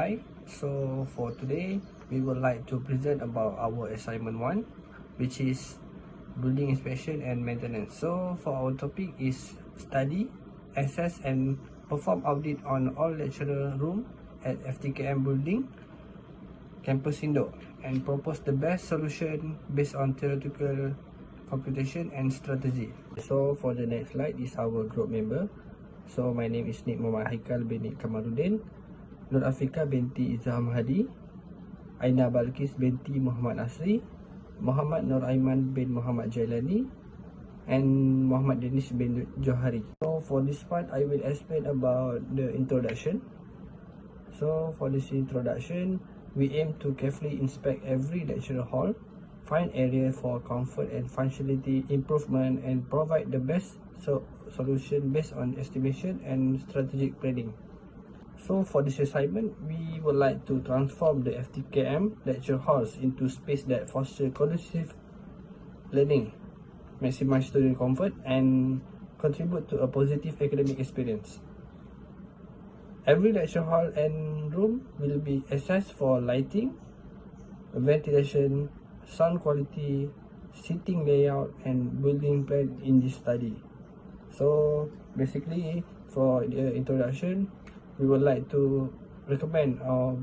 Hi. So for today, we would like to present about our assignment 1, which is building inspection and maintenance. So for our topic is study, assess and perform audit on all lecturer room at FTKM building, campus Indo, and propose the best solution based on theoretical computation and strategy. So for the next slide is our group member. So my name is Nik Muhammad Haikal bin Nik Kamaruddin, Nur Afika binti Izham Hadi, Aina Balkis binti Muhammad Asri, Muhammad Nur Aiman bin Muhammad Jailani, and Muhammad Danish bin Johari. So for this part, I will explain about the introduction. So for this introduction, we aim to carefully inspect every lecture hall, find area for comfort and functionality improvement, and provide the best solution based on estimation and strategic planning. So for this assignment, we would like to transform the FTKM lecture halls into space that foster conducive learning, maximize student comfort, and contribute to a positive academic experience. Every lecture hall and room will be assessed for lighting, ventilation, sound quality, seating layout, and building plan in this study. So basically, for the introduction, we would like to recommend or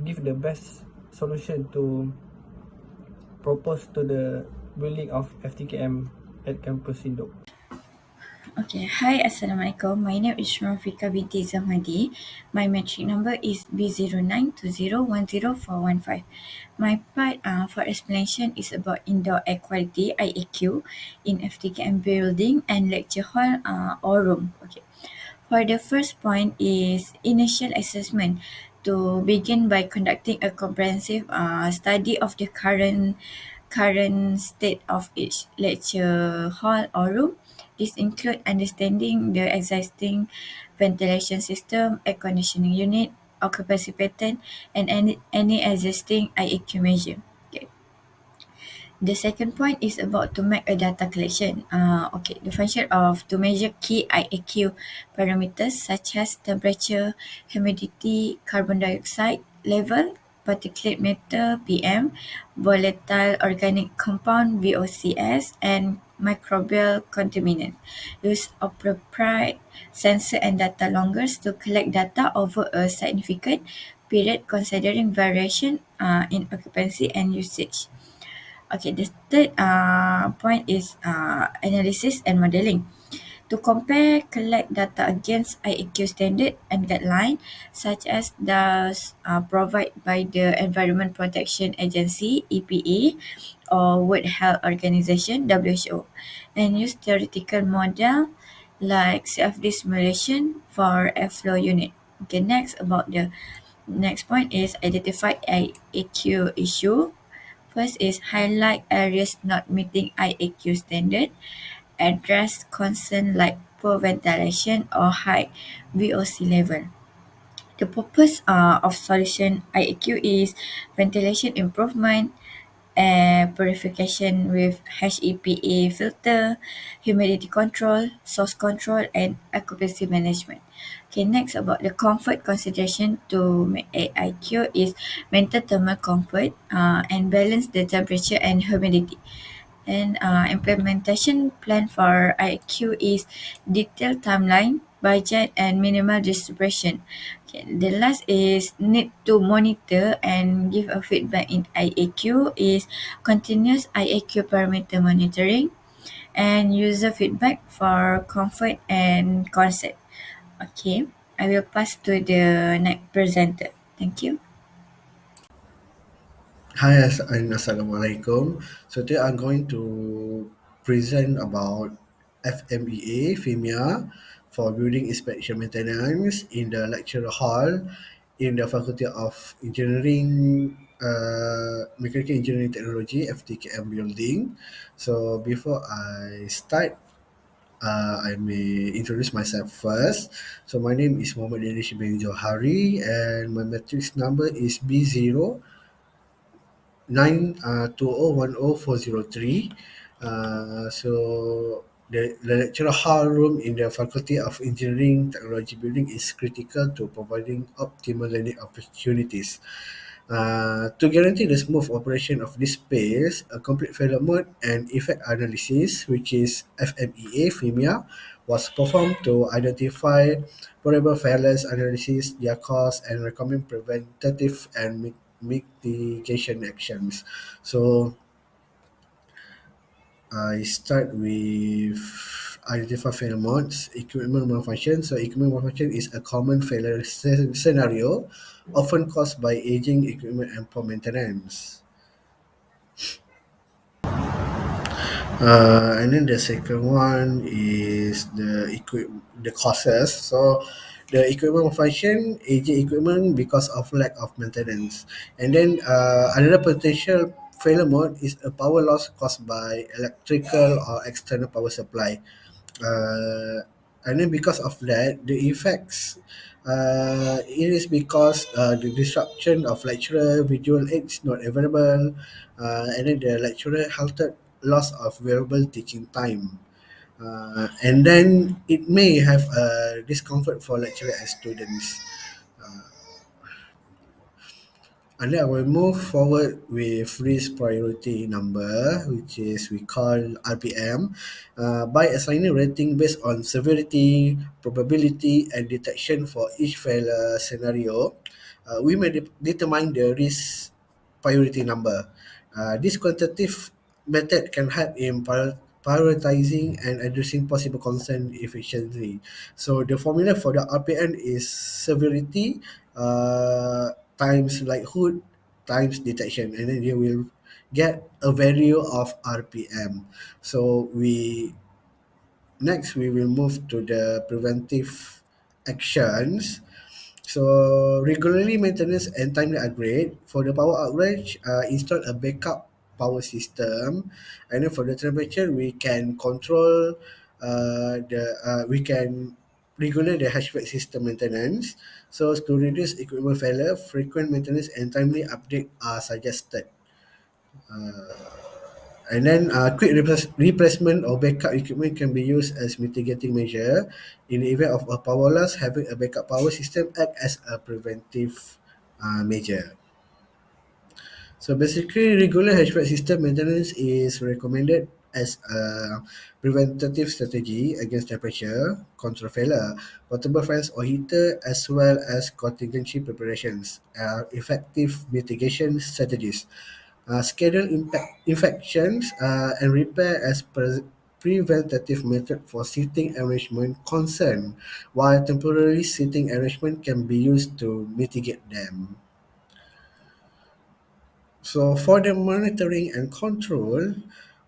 give the best solution to propose to the building of FTKM at campus Indo. Okay, hi, Assalamualaikum. My name is Rafika binti Zamadi. My metric number is B0920101415. My part for explanation is about indoor air quality IAQ in FTKM building and lecture hall or room. Okay. For the first point is initial assessment to begin by conducting a comprehensive study of the current state of each lecture hall or room. This include understanding the existing ventilation system, air conditioning unit, occupancy pattern, and any existing IAQ measure. Okay. The second point is about to make a data collection. The function of to measure key IAQ parameters such as temperature, humidity, carbon dioxide level, particulate matter (PM), volatile organic compound (VOCs), and microbial contaminant. Use appropriate sensor and data loggers to collect data over a significant period considering variation in occupancy and usage. Okay, the third point is analysis and modeling. To compare, collect data against IAQ standard and guideline, such as those provided by the Environment Protection Agency (EPA) or World Health Organization (WHO), and use theoretical model like CFD simulation for airflow unit. Okay, next point is identify IAQ issue. First is highlight areas not meeting IAQ standard, address concern like poor ventilation or high VOC level. The purpose of solution IAQ is ventilation improvement, air purification with HEPA filter, humidity control, source control, and occupancy management. Okay, next about the comfort consideration to make AIQ is maintain thermal comfort and balance the temperature and humidity. And implementation plan for IQ is detailed timeline, budget, and minimal distribution. Okay, the last is need to monitor and give a feedback in IAQ is continuous IAQ parameter monitoring and user feedback for comfort and concept. Okay, I will pass to the next presenter. Thank you. Hi, and Assalamualaikum. So today I'm going to present about FMEA, FEMIA, for building inspection maintenance in the lecture hall in the Faculty of Engineering, Mechanical Engineering Technology, FTKM building. So before I start, I may introduce myself first. So my name is Muhammad Danish bin Johari and my matrix number is B0 9 2010 403. So The lecture hall room in the Faculty of Engineering Technology building is critical to providing optimal learning opportunities. To guarantee the smooth operation of this space, a complete failure mode and effect analysis, which is FMEA, FEMIA, was performed to identify probable failures, analysis their cause, and recommend preventative and mitigation actions. So I start with identify failure modes, equipment malfunction. So equipment malfunction is a common failure scenario, often caused by aging equipment and poor maintenance. And then the second one is the causes. So the equipment malfunction, aging equipment because of lack of maintenance. And then another potential failure mode is a power loss caused by electrical or external power supply. And then because of that, the effects, it is because the disruption of lecturer visual aids not available, and then the lecturer halted loss of variable teaching time. And then it may have a discomfort for lecturer and students. And then I will move forward with risk priority number, which is we call RPM, by assigning rating based on severity, probability, and detection for each failure scenario. We may determine the risk priority number. This quantitative method can help in prioritizing and addressing possible concern efficiently. So the formula for the RPN is severity times likelihood times detection, and then you will get a value of RPM. So we will move to the preventive actions. So regularly maintenance and timely upgrade. For the power outage, install a backup power system, and then for the temperature, we can control we can regulate the HVAC system maintenance. So to reduce equipment failure, frequent maintenance and timely update are suggested. And then quick replacement or backup equipment can be used as mitigating measure. In the event of a power loss, having a backup power system act as a preventive measure. So basically, regular HVAC system maintenance is recommended as a preventative strategy against temperature control failure, portable fans or heater, as well as contingency preparations, are effective mitigation strategies. Schedule impact infections and repair as preventative method for seating arrangement concern, while temporary seating arrangement can be used to mitigate them. So for the monitoring and control,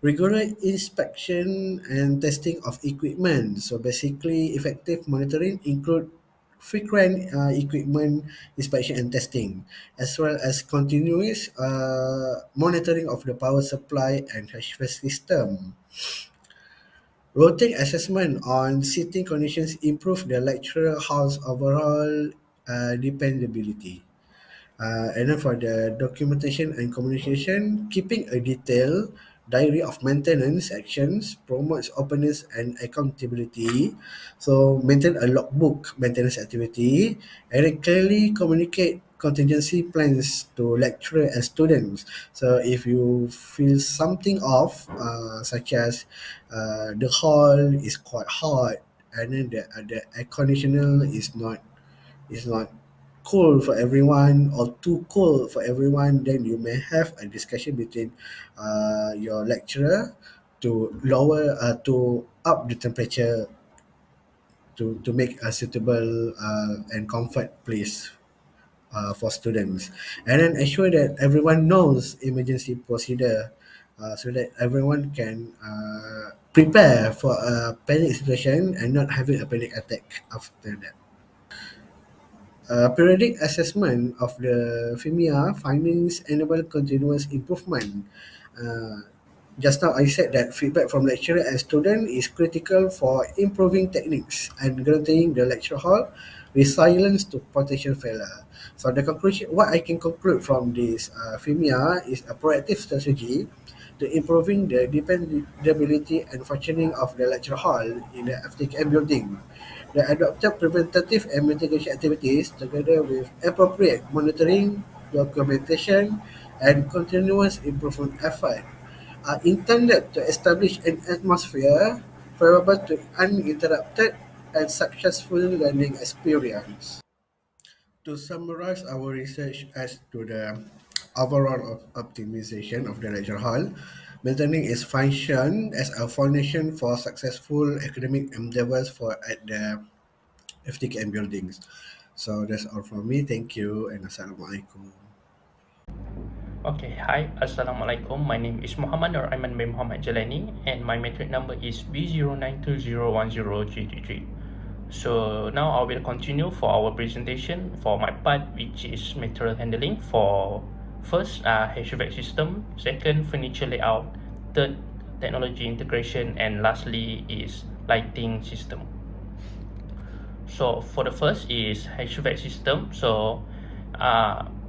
regular inspection and testing of equipment. So basically, effective monitoring include frequent equipment inspection and testing, as well as continuous monitoring of the power supply and HVAC system. Routine assessment on seating conditions improve the lecturer house overall dependability. And then for the documentation and communication, keeping a detailed diary of maintenance actions promotes openness and accountability. So maintain a logbook maintenance activity and then clearly communicate contingency plans to lecturer and students. So if you feel something off, such as the hall is quite hot and then the air conditioner is not cool for everyone or too cold for everyone, then you may have a discussion between your lecturer to up the temperature to make a suitable and comfort place for students, and then ensure that everyone knows emergency procedure so that everyone can prepare for a panic situation and not having a panic attack after that. Periodic assessment of the FEMIA findings enable continuous improvement. Uh, just now I said that feedback from lecturer and student is critical for improving techniques and guaranteeing the lecture hall resilience to potential failure. So the conclusion, what I can conclude from this FEMIA is a proactive strategy to improving the dependability and functioning of the lecture hall in the FTKM building. The adopted preventative and mitigation activities, together with appropriate monitoring, documentation, and continuous improvement effort, are intended to establish an atmosphere favorable to uninterrupted and successful learning experience. To summarize our research as to the overall optimization of the lecture hall, maintaining its function as a foundation for successful academic endeavors for at the FTKM buildings. So that's all from me. Thank you and Assalamualaikum. Okay, hi, Assalamualaikum. My name is Muhammad or Aiman bin Muhammad Jalani, and my metric number is B092010G33. So now I will continue for our presentation for my part, which is material handling. For first, HVAC system, second, furniture layout, third, technology integration, and lastly is lighting system. So for the first is HVAC system. So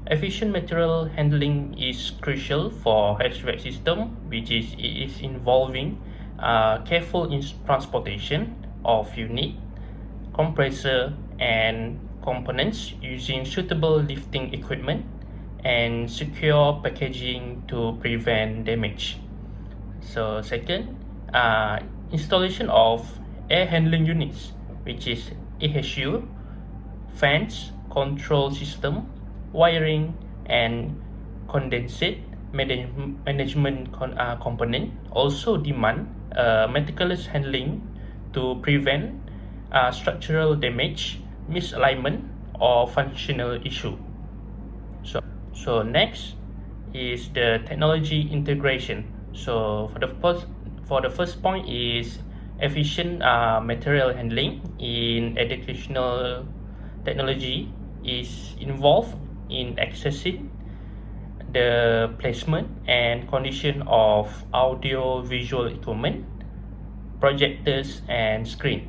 efficient material handling is crucial for HVAC system, which is involving careful transportation of unit, compressor, and components using suitable lifting equipment and secure packaging to prevent damage. So second, installation of air handling units, which is AHU, fans, control system, wiring, and condensate management component also demand meticulous handling to prevent structural damage, misalignment, or functional issue. So next is the technology integration. So for the first point is efficient material handling in educational technology is involved in accessing the placement and condition of audio visual equipment, projectors, and screen.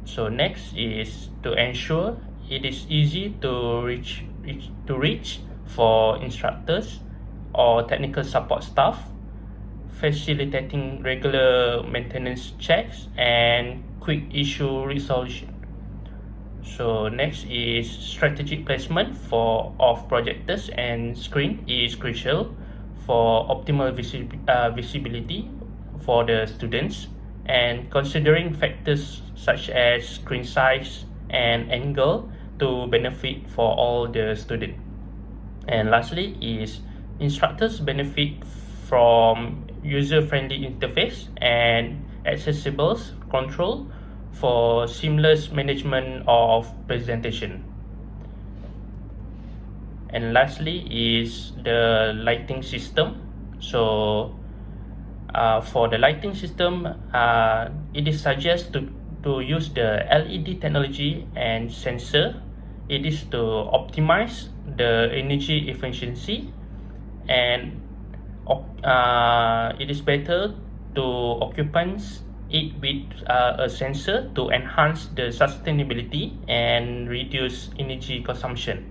So next is to ensure it is easy to reach for instructors or technical support staff, facilitating regular maintenance checks and quick issue resolution. So next is strategic placement of projectors and screen is crucial for optimal visibility for the students, and considering factors such as screen size and angle to benefit for all the students. And lastly is instructors benefit from user-friendly interface and accessible control for seamless management of presentation. And lastly is the lighting system. So for the lighting system, it is suggested to use the LED technology and sensor. It is to optimize the energy efficiency, and it is better to occupants it with a sensor to enhance the sustainability and reduce energy consumption.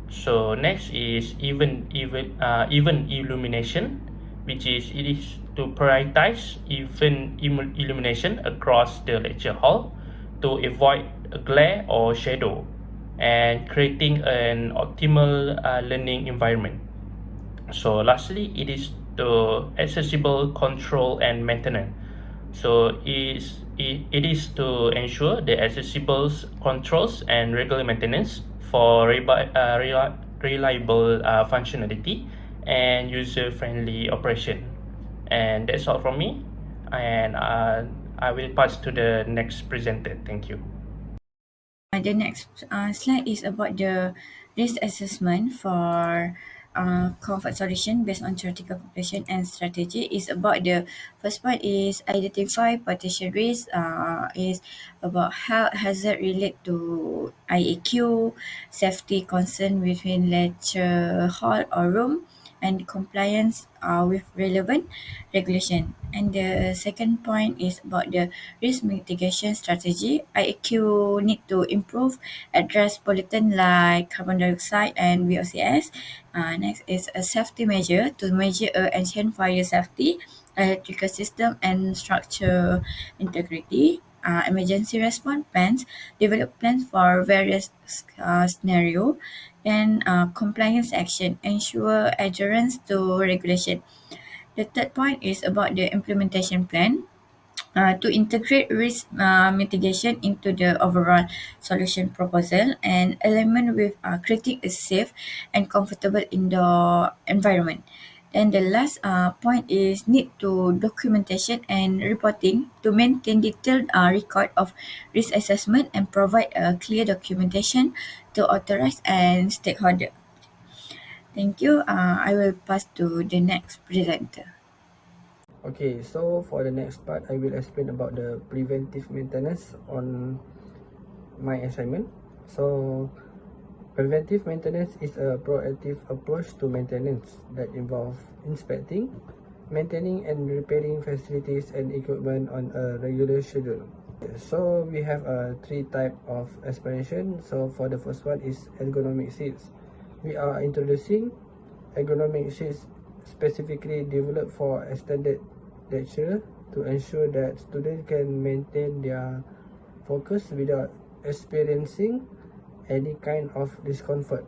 So next is even illumination, which is it is to prioritize even illumination across the lecture hall to avoid glare or shadow and creating an optimal learning environment. So lastly, it is the accessible control and maintenance. So it is to ensure the accessible controls and regular maintenance for reliable functionality and user-friendly operation. And that's all from me. And I will pass to the next presenter. Thank you. The next slide is about the risk assessment for comfort solution based on theoretical calculation and strategy. Is about the first part is identify potential risk. Is about how hazard relate to IAQ, safety concern within lecture hall or room, and compliance with relevant regulation. And the second point is about the risk mitigation strategy. IAQ need to improve, address pollutant like carbon dioxide and VOCs. Next is a safety measure to measure ancient fire safety, electrical system and structure integrity. Emergency response plans, develop plans for various scenario, and compliance action, ensure adherence to regulation. The third point is about the implementation plan. To integrate risk mitigation into the overall solution proposal, and element with creating a safe and comfortable indoor environment. And the last point is need to documentation and reporting to maintain detailed record of risk assessment and provide a clear documentation to authorized and stakeholder. Thank you. I will pass to the next presenter. Okay, so for the next part, I will explain about the preventive maintenance on my assignment. So, preventive maintenance is a proactive approach to maintenance that involves inspecting, maintaining and repairing facilities and equipment on a regular schedule. So we have three type of explanation. So for the first one is ergonomic seats. We are introducing ergonomic seats specifically developed for extended lecture to ensure that students can maintain their focus without experiencing any kind of discomfort.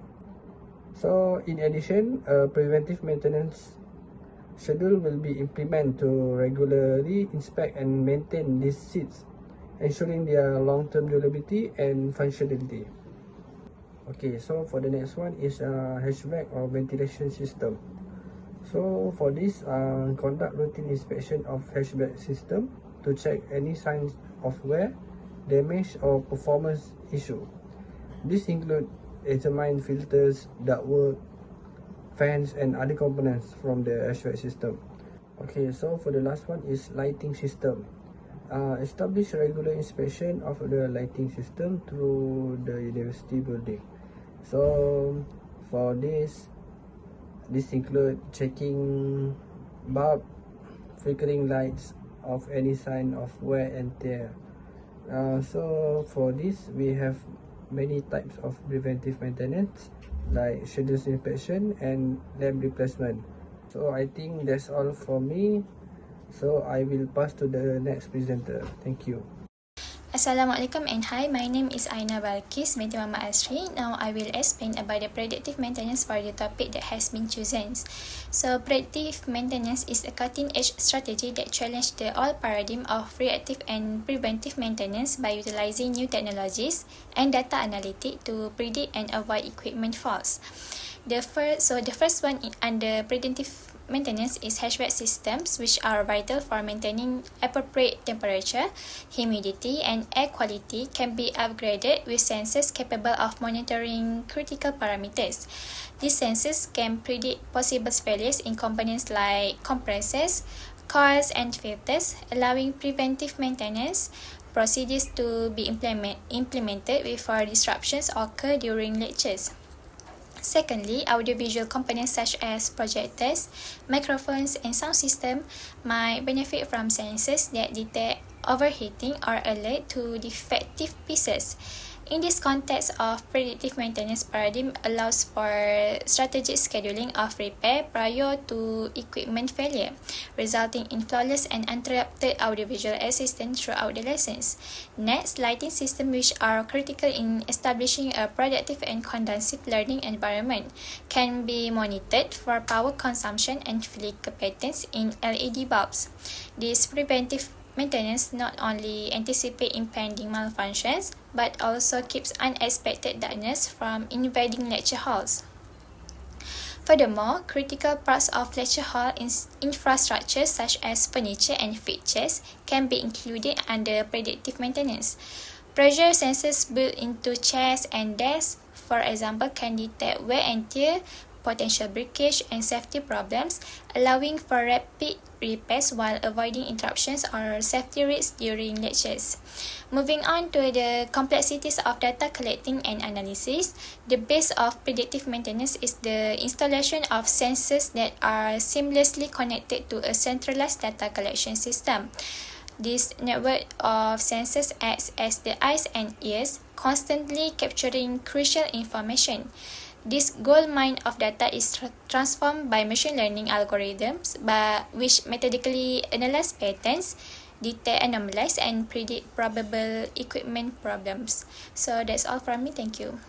So in addition, a preventive maintenance schedule will be implemented to regularly inspect and maintain these seats, ensuring their long-term durability and functionality. Okay, so for the next one is HVAC or ventilation system. So for this, conduct routine inspection of HVAC system to check any signs of wear, damage or performance issue. This include examine filters, ductwork, fans and other components from the HVAC system. Okay, so for the last one is lighting system. Establish regular inspection of the lighting system through the university building. So for this include checking bulb, flickering lights of any sign of wear and tear. So for this we have many types of preventive maintenance like scheduled inspection and lamp replacement. So I think that's all for me. So I will pass to the next presenter. Thank you. Assalamualaikum and hi, my name is Aina Balkis binti Mama Asri. Now I will explain about the predictive maintenance for the topic that has been chosen. So predictive maintenance is a cutting-edge strategy that challenges the old paradigm of reactive and preventive maintenance by utilizing new technologies and data analytics to predict and avoid equipment faults. The first one under preventive maintenance is HVAC systems, which are vital for maintaining appropriate temperature, humidity, and air quality, can be upgraded with sensors capable of monitoring critical parameters. These sensors can predict possible failures in components like compressors, coils, and filters, allowing preventive maintenance procedures to be implemented before disruptions occur during lectures. Secondly, audiovisual components such as projectors, microphones, and sound system might benefit from sensors that detect overheating or alert to defective pieces. In this context of predictive maintenance paradigm allows for strategic scheduling of repair prior to equipment failure, resulting in flawless and uninterrupted audiovisual assistance throughout the lessons. Next, lighting systems, which are critical in establishing a productive and conducive learning environment, can be monitored for power consumption and flicker patterns in LED bulbs. This preventive maintenance not only anticipate impending malfunctions, but also keeps unexpected darkness from invading lecture halls. Furthermore, critical parts of lecture hall infrastructure such as furniture and fixtures can be included under predictive maintenance. Pressure sensors built into chairs and desks, for example, can detect wear and tear potential breakage and safety problems, allowing for rapid repairs while avoiding interruptions or safety risks during lectures. Moving on to the complexities of data collecting and analysis, the base of predictive maintenance is the installation of sensors that are seamlessly connected to a centralized data collection system. This network of sensors acts as the eyes and ears, constantly capturing crucial information. This gold mine of data is transformed by machine learning algorithms, which methodically analyze patterns, detect anomalies, and predict probable equipment problems. So that's all from me. Thank you.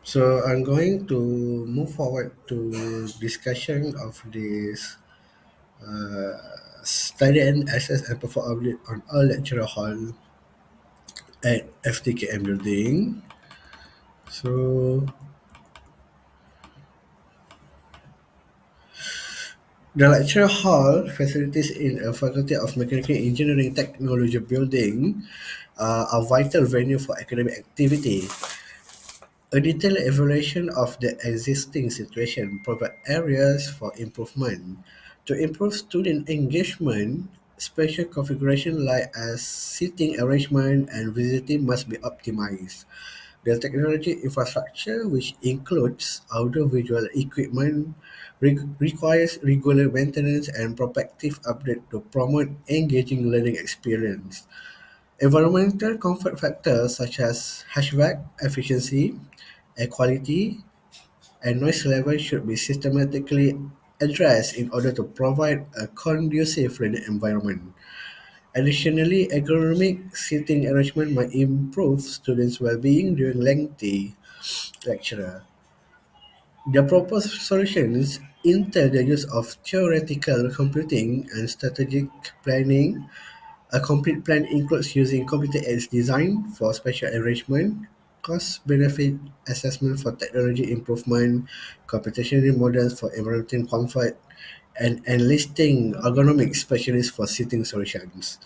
So I'm going to move forward to discussion of this study and access and perform update on a lecture hall at FTKM building. So the lecture hall facilities in a Faculty of Mechanical Engineering Technology building are vital venue for academic activity. A detailed evaluation of the existing situation provides areas for improvement. To improve student engagement, special configuration like as seating arrangement and visiting must be optimized. The technology infrastructure, which includes audiovisual equipment, requires regular maintenance and proactive update to promote engaging learning experience. Environmental comfort factors such as HVAC efficiency, air quality, and noise level should be systematically addressed in order to provide a conducive learning environment. Additionally, ergonomic seating arrangement might improve students' well-being during lengthy lecture. The proposed solutions entail the use of theoretical computing and strategic planning. A complete plan includes using computer-aids design for spatial arrangement, cost-benefit assessment for technology improvement, computational models for environmental comfort, and enlisting ergonomic specialists for seating solutions.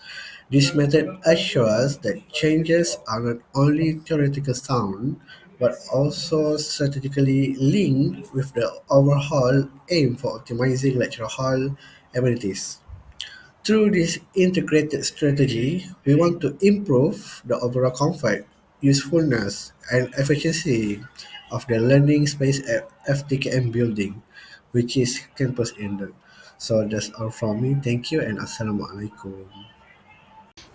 This method assures that changes are not only theoretically sound, but also strategically linked with the overall aim for optimizing lecture hall amenities. Through this integrated strategy, we want to improve the overall comfort, usefulness, and efficiency of the learning space at FTKM building, which is campus indoor. So that's all from me. Thank you and Assalamualaikum.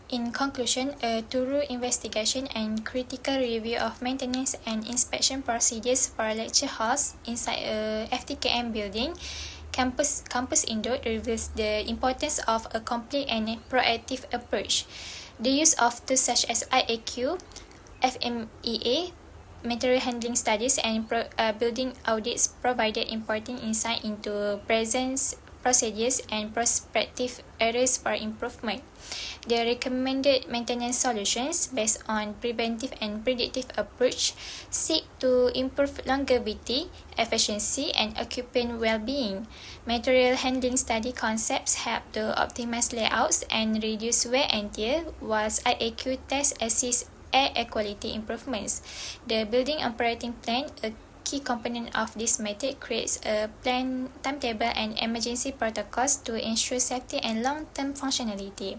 In conclusion, a thorough investigation and critical review of maintenance and inspection procedures for lecture halls inside a FTKM building, campus indoor reveals the importance of a complete and proactive approach. The use of tools such as IAQ, FMEA, material handling studies, and building audits provided important insight into present procedures and prospective areas for improvement. The recommended maintenance solutions based on preventive and predictive approach seek to improve longevity, efficiency, and occupant well-being. Material handling study concepts help to optimize layouts and reduce wear and tear, whilst IAQ tests assist air quality improvements. The building operating plan, a key component of this method, creates a plan, timetable, and emergency protocols to ensure safety and long-term functionality.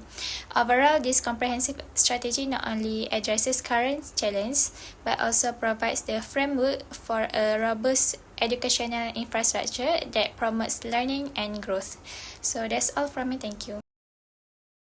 Overall, this comprehensive strategy not only addresses current challenges, but also provides the framework for a robust educational infrastructure that promotes learning and growth. So that's all from me. Thank you.